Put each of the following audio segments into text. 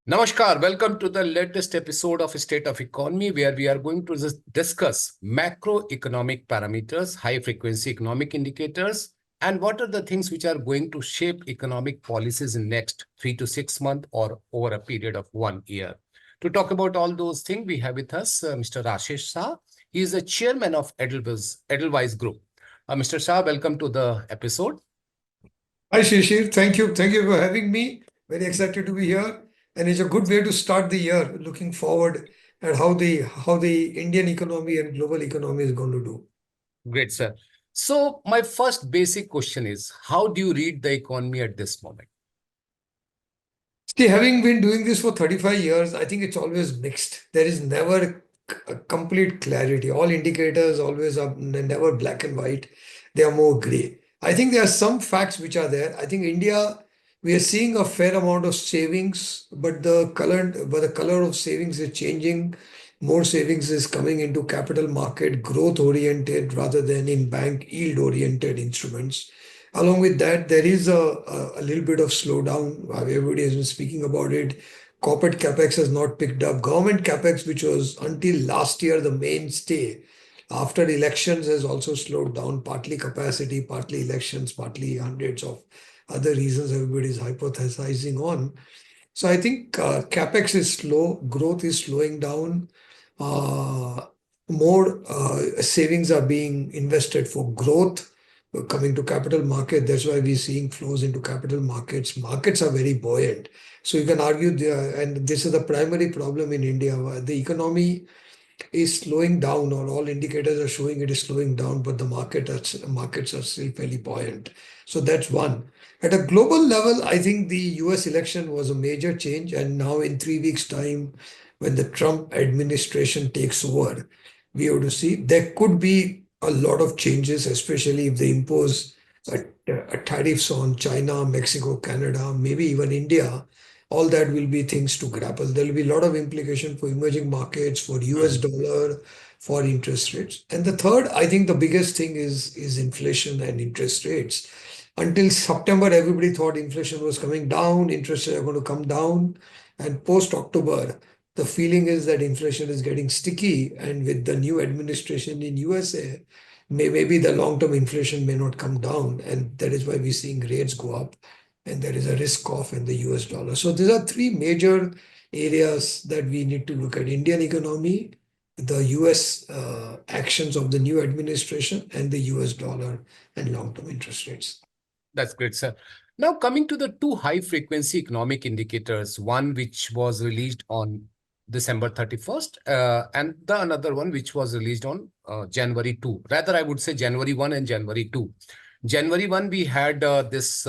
Namaskar, welcome to the latest episode of State of Economy, where we are going to discuss macroeconomic parameters, high frequency economic indicators, and what are the things which are going to shape economic policies in next 3 to 6 months or over a period of 1 year. To talk about all those things, we have with us Mr. Rashesh Shah. He is the chairman of Edelweiss Group. Mr. Shah, welcome to the episode. Hi, Shishir. Thank you. Thank you for having me. Very excited to be here. And it's a good way to start the year, looking forward at how the Indian economy and global economy is going to do. Great, sir. So my first basic question is, how do you read the economy at this moment? See, having been doing this for 35 years, I think it's always mixed. There is never a complete clarity. All indicators always are never black and white. They are more gray. I think there are some facts which are there. I think India, we are seeing a fair amount of savings, but the color of savings is changing. More savings is coming into capital market growth oriented rather than in bank yield oriented instruments. Along with that, there is a little bit of slowdown. Everybody has been speaking about it. Corporate capex has not picked up. Government capex, which was until last year the mainstay, after elections has also slowed down, partly capacity, partly elections, partly hundreds of other reasons everybody is hypothesizing on. So I think capex is slow, growth is slowing down. Uh, More savings are being invested for growth coming to capital market. That's why we're seeing flows into capital markets. Markets are very buoyant. So you can argue there, and this is the primary problem in India. The economy is slowing down, or all indicators are showing it is slowing down, but the markets are still fairly buoyant. So that's one. At a global level, I think the US election was a major change, and now in 3 weeks' time, when the Trump administration takes over, we have to see there could be a lot of changes, especially if they impose a tariffs on China, Mexico, Canada, maybe even India. All that will be things to grapple. There will be a lot of implication for emerging markets, for US Mhm. dollar, for interest rates. And the third, I think the biggest thing is inflation and interest rates. Until September, everybody thought inflation was coming down, interest rates are going to come down. And post October, the feeling is that inflation is getting sticky. And with the new administration in USA, maybe the long-term inflation may not come down. And that is why we're seeing rates go up and there is a risk off in the US dollar. So these are three major areas that we need to look at: Indian economy, the US actions of the new administration, and the US dollar and long-term interest rates. That's great, sir. Now coming to the two high frequency economic indicators, one which was released on December 31st, and the another one which was released on January 2. Rather, I would say January 1 and January 2. January 1, we had this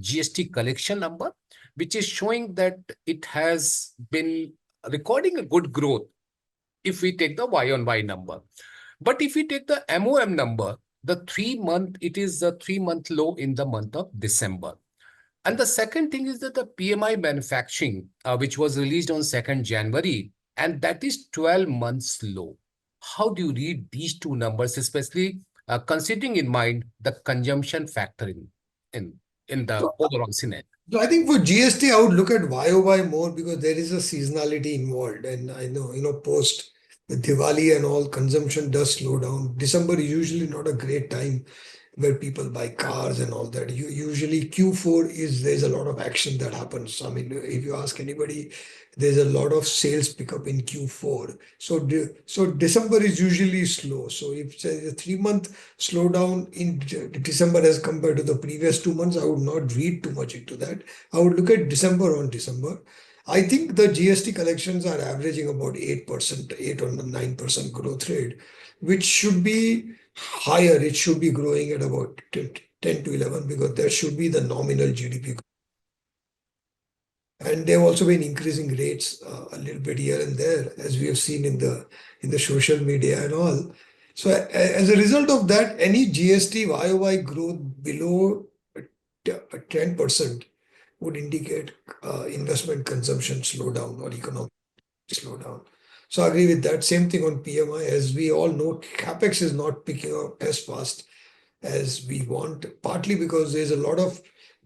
GST collection number, which is showing that it has been recording a good growth if we take the Y on Y number. But if we take the MOM number, it is the 3 month low in the month of December. And the second thing is that the PMI manufacturing, which was released on 2nd January, and that is 12 months low. How do you read these two numbers, especially considering in mind the consumption factor in, in the So, overall scenario? so I think for GST, I would look at YOY more because there is a seasonality involved. And I know, post the Diwali and all, consumption does slow down. December is usually not a great time where people buy cars and all that. Usually Q4 there's a lot of action that happens. I mean, if you ask anybody, there's a lot of sales pickup in Q4. So December is usually slow. So if say a 3 month slowdown in December as compared to the previous 2 months, I would not read too much into that. I would look at December on December. I think the GST collections are averaging about 8%, 8 or 9% growth rate, which should be higher. It should be growing at about 10 to 11 because there should be the nominal GDP. And they've also been increasing rates a little bit here and there, as we have seen in the social media and all. So as a result of that, any GST YOY growth below 10% would indicate investment consumption slowdown or economic slowdown. So I agree with that. Same thing on PMI. As we all know, capex is not picking up as fast as we want, partly because there's a lot of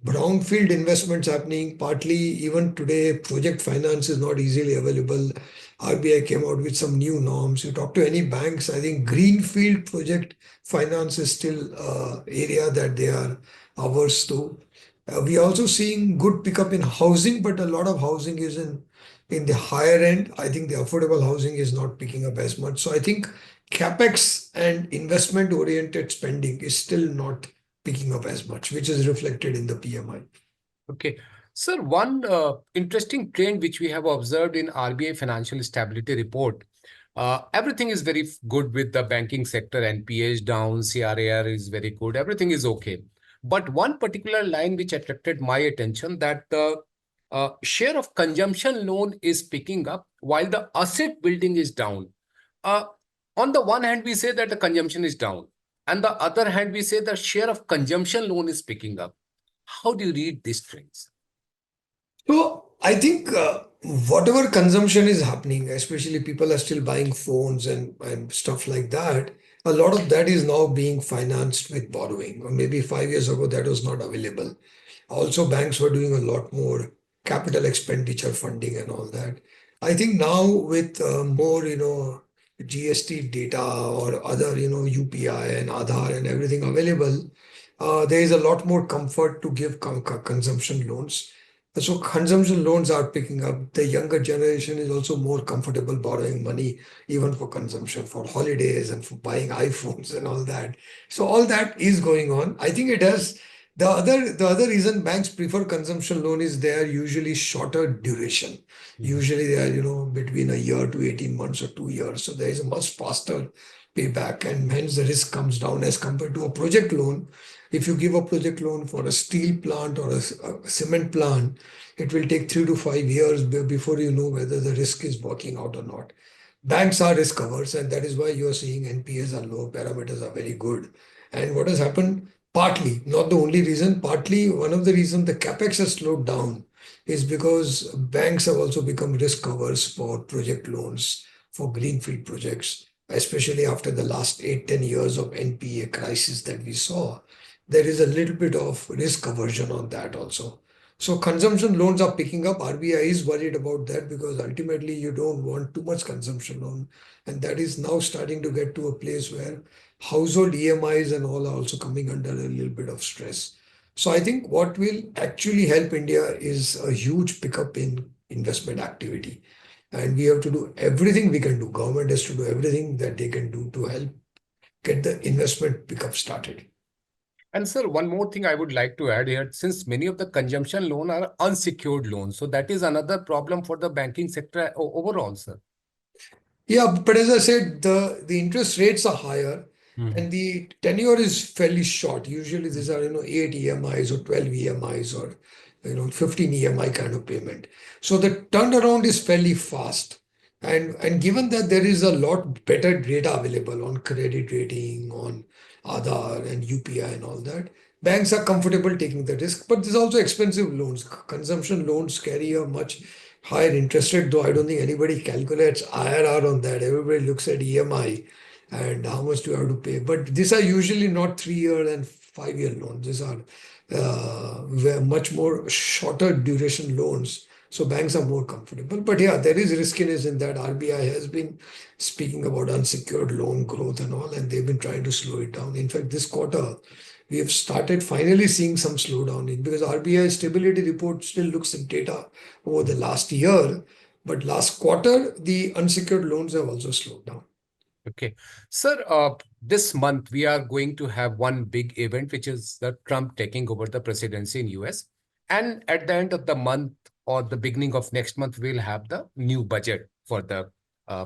brownfield investments happening. Partly, even today, project finance is not easily available. RBI came out with some new norms. You talk to any banks, I think greenfield project finance is still area that they are averse to. We are also seeing good pickup in housing, but a lot of housing is in the higher end. I think the affordable housing is not picking up as much. So I think capex and investment oriented spending is still not picking up as much, which is reflected in the PMI. Okay. Sir, one interesting trend which we have observed in RBI Financial Stability Report, everything is very good with the banking sector. NPA is down, CRAR is very good, everything is okay. But one particular line which attracted my attention, that the share of consumption loan is picking up while the asset building is down. Uh, on the one hand, we say that the consumption is down, and the other hand, we say the share of consumption loan is picking up. How do you read these trends? So I think whatever consumption is happening, especially people are still buying phones and stuff like that, a lot of that is now being financed with borrowing. Or maybe 5 years ago that was not available. Also, banks were doing a lot more capital expenditure funding and all that. I think now with more, GST data or other, UPI and Aadhaar and everything available, there is a lot more comfort to give consumption loans. So consumption loans are picking up. The younger generation is also more comfortable borrowing money, even for consumption, for holidays and for buying iPhones and all that. So all that is going on. I think it has the other reason banks prefer consumption loan is they are usually shorter duration. Mhm. Usually they are, between a year to 18 months or 2 years. So there is a much faster payback and hence the risk comes down as compared to a project loan. If you give a project loan for a steel plant or a cement plant, it will take 3 to 5 years before you know whether the risk is working out or not. Banks are risk averse, and that is why you are seeing NPAs are low, parameters are very good. And what has happened? Partly, not the only reason, partly one of the reasons the capex has slowed down is because banks have also become risk averse for project loans, for greenfield projects, especially after the last 8, 10 years of NPA crisis that we saw. There is a little bit of risk aversion on that also. So consumption loans are picking up. RBI is worried about that because ultimately you don't want too much consumption loan. And that is now starting to get to a place where household EMIs and all are also coming under a little bit of stress. So I think what will actually help India is a huge pickup in investment activity. And we have to do everything we can do. Government has to do everything that they can do to help get the investment pickup started. And sir, one more thing I would like to add here, since many of the consumption loan are unsecured loans, so that is another problem for the banking sector overall, sir. Yeah, but as I said, the interest rates are higher Mhm. and the tenure is fairly short. Usually these are, 8 EMIs or 12 EMIs or 15 EMI kind of payment. So the turnaround is fairly fast. And given that there is a lot better data available on credit rating, on Aadhaar and UPI and all that, banks are comfortable taking the risk. But there's also expensive loans. Consumption loans carry a much higher interest rate, though I don't think anybody calculates IRR on that. Everybody looks at EMI and how much do you have to pay. But these are usually not 3 year and 5 year loans. These are much more shorter duration loans. So banks are more comfortable. But yeah, there is riskiness in that. RBI has been speaking about unsecured loan growth and all, and they've been trying to slow it down. In fact, this quarter, we have started finally seeing some slowdown in because RBI stability report still looks at data over the last year, but last quarter the unsecured loans have also slowed down. Okay. Sir, this month we are going to have one big event, which is the Trump taking over the presidency in US. And at the end of the month or the beginning of next month, we'll have the new budget for the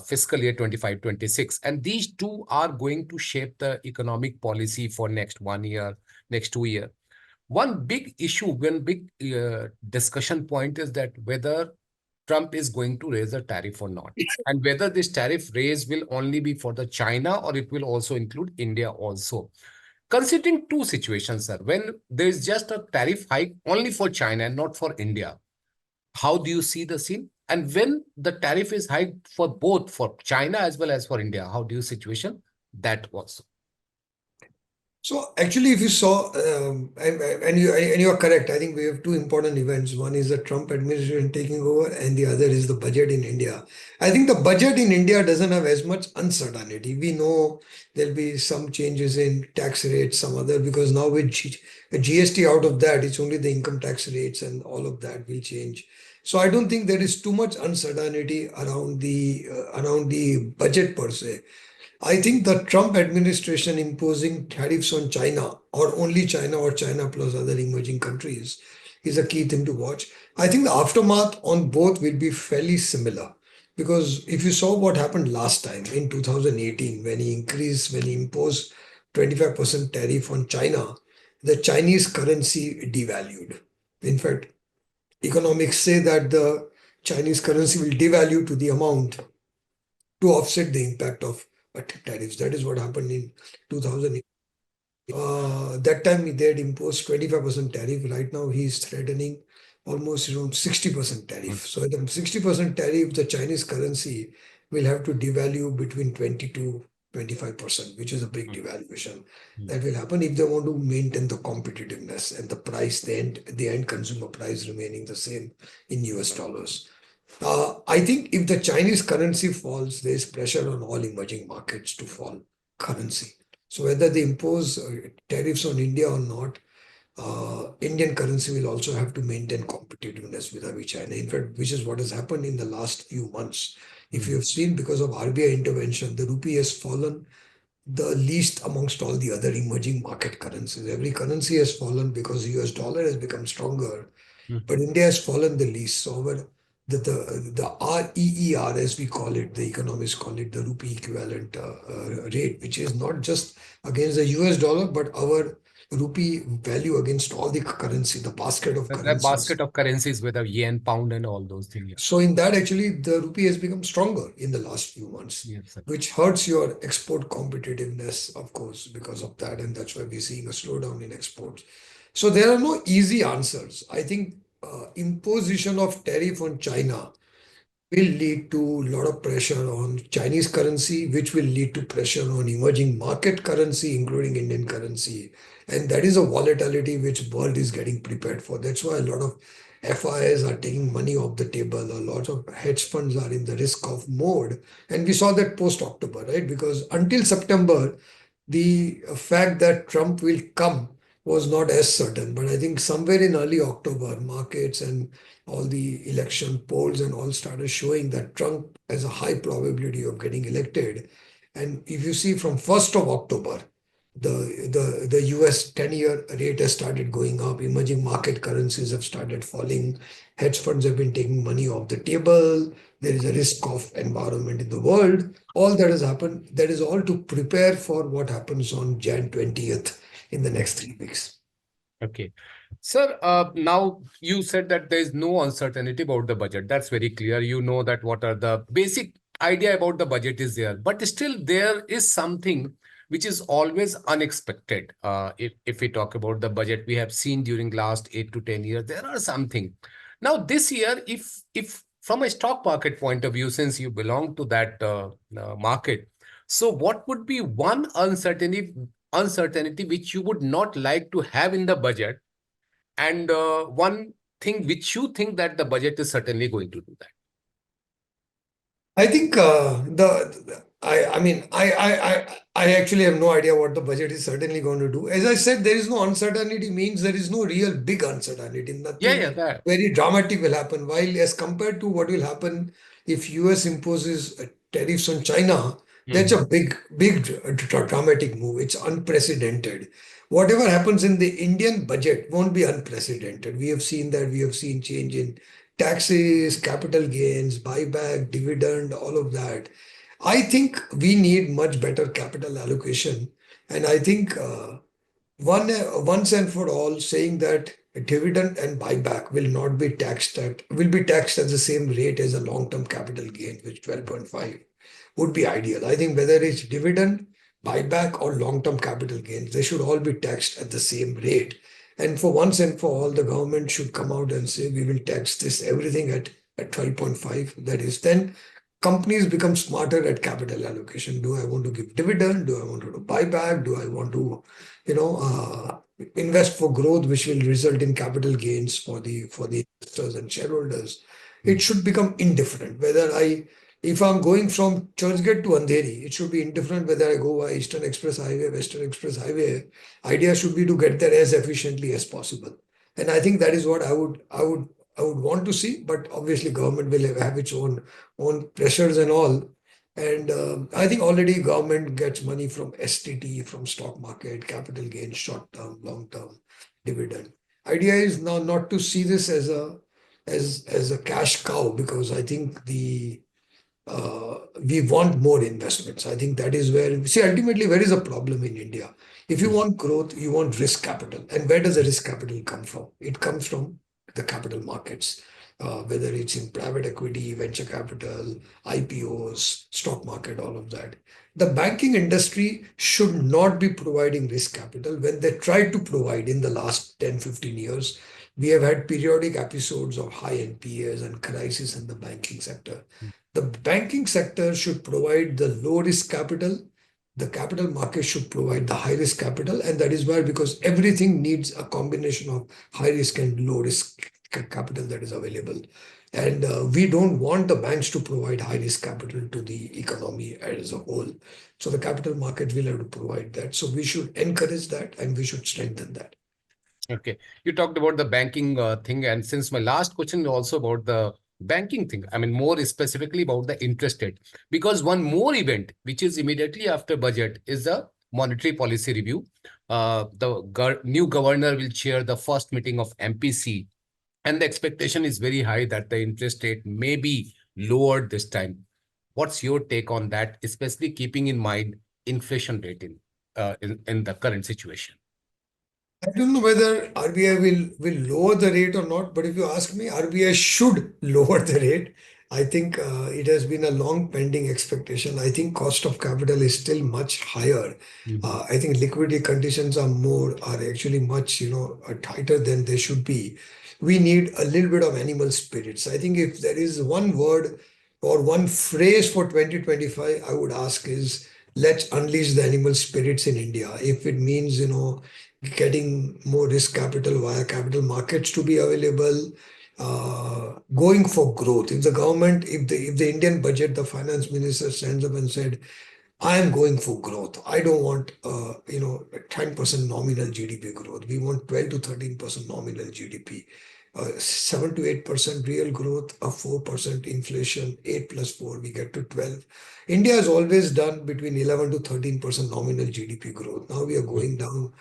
fiscal year 25-26. And these two are going to shape the economic policy for next 1 year, next 2 year. One big issue, one big discussion point is that whether Trump is going to raise a tariff or not, and whether this tariff raise will only be for the China or it will also include India also. Considering two situations, sir, when there is just a tariff hike only for China and not for India, how do you see the scene? And when the tariff is hiked for both for China as well as for India, how do you situation that also? So actually, if you saw, and you are correct, I think we have two important events. One is the Trump administration taking over, and the other is the budget in India. I think the budget in India doesn't have as much uncertainty. We know there'll be some changes in tax rates, some other, because now with GST out of that, it's only the income tax rates and all of that will change. So I don't think there is too much uncertainty around the budget per se. I think the Trump administration imposing tariffs on China or only China or China plus other emerging countries is a key thing to watch. I think the aftermath on both will be fairly similar because if you saw what happened last time in 2018 when he imposed 25% tariff on China, the Chinese currency devalued. In fact, economics say that the Chinese currency will devalue to the amount to offset the impact of tariffs. That is what happened in 2008. That time they had imposed 25% tariff. Right now he is threatening almost around 60% Mm, tariff. So at the 60% tariff, the Chinese currency will have to devalue between 20 to 25%, which is a big mm, devaluation. mm, That will happen if they want to maintain the competitiveness and the price, the end consumer price remaining the same in US dollars. I think if the Chinese currency falls, there is pressure on all emerging markets to fall currency. So whether they impose tariffs on India or not, Indian currency will also have to maintain competitiveness vis-a-vis China. In fact, which is what has happened in the last few months. If mm, you have seen, because of RBI intervention, the rupee has fallen the least amongst all the other emerging market currencies. Every currency has fallen because US dollar has become stronger, mm. but India has fallen the least. So the REER, as we call it, the economists call it the rupee equivalent rate, which is not just against the US dollar, but our rupee value against all the currency, the basket of That currencies. basket of currencies, whether yen, pound, and all those things. Yeah. So in that, actually, the rupee has become stronger in the last few months, Yes, sir. which hurts your export competitiveness, of course, because of that, and that's why we're seeing a slowdown in exports. So there are no easy answers. I think imposition of tariff on China will lead to a lot of pressure on Chinese currency, which will lead to pressure on emerging market currency, including Indian currency. And that is a volatility which world is getting prepared for. That's why a lot of FIs are taking money off the table. A lot of hedge funds are in the risk off mode. And we saw that post October, right? Because until September, the fact that Trump will come was not as certain. But I think somewhere in early October, markets and all the election polls and all started showing that Trump has a high probability of getting elected. And if you see from 1st of October, the US 10-year rate has started going up, emerging market currencies have started falling, hedge funds have been taking money off the table, there is a risk of environment in the world. All that has happened, that is all to prepare for what happens on Jan 20th in the next 3 weeks. Okay. Sir, now you said that there is no uncertainty about the budget. That's very clear. You know that what are the basic idea about the budget is there, but still there is something which is always unexpected. If we talk about the budget we have seen during last 8 to 10 years, there are something. Now this year, if from a stock market point of view, since you belong to that market, so what would be one uncertainty which you would not like to have in the budget, and one thing which you think that the budget is certainly going to do that? I think I mean I actually have no idea what the budget is certainly going to do. As I said, there is no uncertainty means there is no real big uncertainty. Yeah, Nothing yeah, that. very dramatic will happen. While as compared to what will happen if US imposes tariffs on China, that's Mhm. a big dramatic move. It's unprecedented. Whatever happens in the Indian budget won't be unprecedented. We have seen that. We have seen change in taxes, capital gains, buyback, dividend, all of that. I think we need much better capital allocation. And I think once and for all saying that a dividend and buyback will be taxed at the same rate as a long-term capital gain, which 12.5 would be ideal. I think whether it's dividend, buyback, or long-term capital gains, they should all be taxed at the same rate. And for once and for all, the government should come out and say we will tax this everything at 12.5. That is then companies become smarter at capital allocation. Do I want to give dividend? Do I want to do buyback? Do I want to, you know, invest for growth, which will result in capital gains for the investors and shareholders? It should become indifferent whether if I'm going from Churchgate to Andheri, it should be indifferent whether I go by Eastern Express Highway, Western Express Highway. Idea should be to get there as efficiently as possible. And I think that is what I would want to see, but obviously government will have its own pressures and all. And I think already government gets money from STT, from stock market, capital gain, short term, long term, dividend. Idea is now not to see this as a cash cow, because I think we want more investments. I think that is where, see, ultimately, where is the problem in India? If you want growth, you want risk capital. And where does the risk capital come from? It comes from the capital markets, whether it's in private equity, venture capital, IPOs, stock market, all of that. The banking industry should not be providing risk capital. When they tried to provide in the last 10, 15 years, we have had periodic episodes of high NPAs and crisis in the banking sector. The banking sector should provide the low risk capital. The capital market should provide the high risk capital. And that is why, because everything needs a combination of high risk and low risk capital that is available. And we don't want the banks to provide high risk capital to the economy as a whole. So the capital market will have to provide that. So we should encourage that and we should strengthen that. Okay. You talked about the banking thing, and since my last question is also about the banking thing, I mean, more specifically about the interest rate, because one more event, which is immediately after budget, is the monetary policy review. The new governor will chair the first meeting of MPC, and the expectation is very high that the interest rate may be lowered this time. What's your take on that, especially keeping in mind inflation rate in the current situation? I don't know whether RBI will lower the rate or not, but if you ask me, RBI should lower the rate. I think it has been a long pending expectation. I think cost of capital is still much higher. Mhm. I think liquidity conditions are actually much, tighter than they should be. We need a little bit of animal spirits. I think if there is one word or one phrase for 2025, I would ask is, let's unleash the animal spirits in India. If it means, getting more risk capital via capital markets to be available, going for growth. If the government, if the Indian budget, the finance minister stands up and said, I am going for growth. I don't want 10% nominal GDP growth. We want 12 to 13% nominal GDP. 7 to 8% real growth, a 4% inflation, 8 plus 4, we get to 12. India has always done between 11 to 13% nominal GDP growth. Now we are going down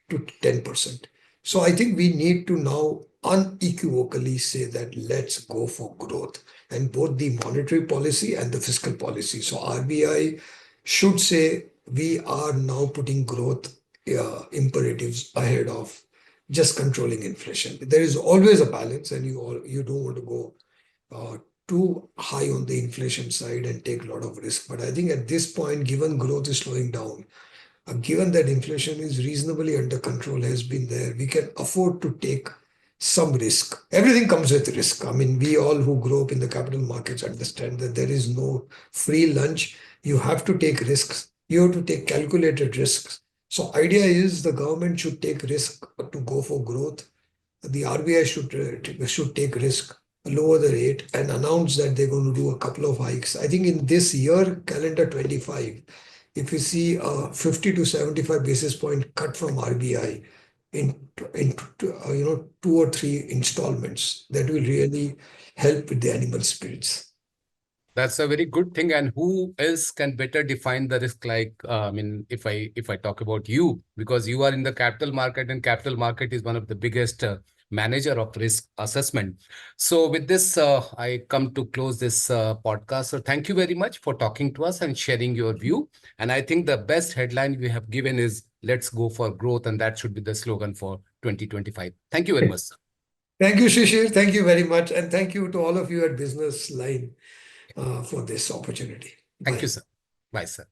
to 10%. So I think we need to now unequivocally say that let's go for growth, and both the monetary policy and the fiscal policy. So RBI should say we are now putting growth imperatives ahead of just controlling inflation. There is always a balance, and you don't want to go too high on the inflation side and take a lot of risk. But I think at this point, given growth is slowing down, given that inflation is reasonably under control, has been there, we can afford to take some risk. Everything comes with risk. I mean, we all who grow up in the capital markets understand that there is no free lunch. You have to take risks. You have to take calculated risks. So idea is the government should take risk to go for growth. The RBI should take risk, lower the rate, and announce that they're going to do a couple of hikes. I think in this year, calendar 25, if you see a 50 to 75 basis point cut from RBI in 2 or 3 installments, that will really help with the animal spirits. That's a very good thing. And who else can better define the risk? Like, I mean, if I talk about you, because you are in the capital market, and capital market is one of the biggest manager of risk assessment. So with this, I come to close this podcast. So thank you very much for talking to us and sharing your view. And I think the best headline we have given is "Let's go for growth," and that should be the slogan for 2025. Thank you very much, sir. Thank you, Shishir. Thank you very much. And thank you to all of you at Business Line for this opportunity. Thank you, Bye. sir. Bye, sir.